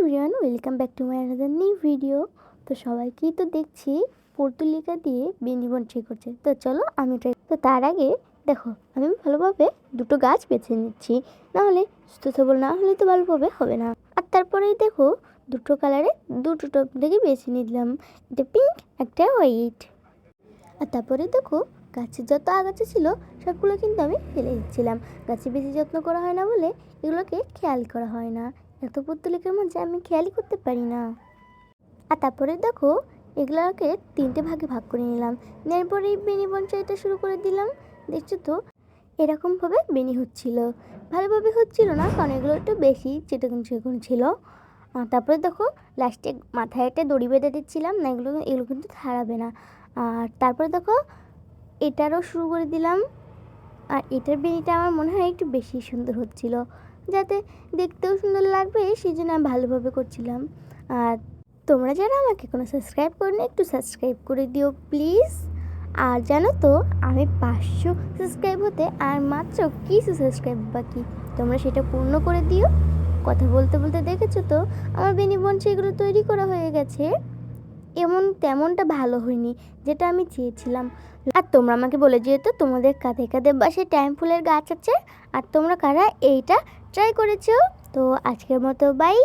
Everyone, welcome back to my another new video. তো সবাইকেই তো দেখছি পর্তুলিকা দিয়ে বেনি বনসাই করছে। তো চলো আমি ট্রাই। তো তার আগে দেখো, আমি ভালোভাবে দুটো গাছ বেছে নিচ্ছি, নাহলে সুস্থ সবল না হলে তো ভালোভাবে হবে না। আর তারপরেই দেখো দুটো কালারে দুটো টপ থেকে বেছে নিলাম, একটা পিঙ্ক একটা হোয়াইট। আর তারপরে দেখো গাছের যত আগাছা ছিল সবগুলো কিন্তু আমি ফেলে দিচ্ছিলাম। গাছে বেশি যত্ন করা হয় না বলে এগুলোকে খেয়াল করা হয় না। এত পর্তুলিকার মাঝে আমি খেয়ালই করতে পারি না। আর তারপরে দেখো এগুলোকে তিনটে ভাগে ভাগ করে নিলাম, নেওয়ার পরে বেনি বনসাইটা শুরু করে দিলাম। দেখছো তো এরকমভাবে বেনি হচ্ছিল, ভালোভাবে হচ্ছিল না কারণ এগুলো একটু বেশি চিকন চিকন ছিল। তারপরে দেখো লাস্টে মাথায় একটা দড়ি বেঁধে দিচ্ছিলাম, না এগুলো এগুলো কিন্তু ছাড়াবে না। আর তারপরে দেখো এটারও শুরু করে দিলাম। আর এটার বেনিটা আমার মনে হয় একটু বেশি সুন্দর হচ্ছিল, যাতে দেখতেও সুন্দর লাগবে সেই জন্য আমি ভালোভাবে করছিলাম। আর তোমরা যারা আমাকে কোনো সাবস্ক্রাইব করো একটু সাবস্ক্রাইব করে দিও প্লিজ। আর জানো তো আমি 500 সাবস্ক্রাইব হতে আর মাত্র কিছু সাবস্ক্রাইব বাকি, তোমরা সেটা পূর্ণ করে দিও। কথা বলতে বলতে দেখেছো তো আমার বেনি বনসাইগুলো তৈরি করা হয়ে গেছে। তেমনটা ভালো হয়নি যেটা আমি চেয়েছিলাম। আর তোমরা আমাকে বলে যেহেতু তোমাদের কাঁধে কাঁধে বাসায় টাইম ফুলের গাছ আছে, আর তোমরা কারা এইটা ট্রাই করেছো। তো আজকের মতো বাই।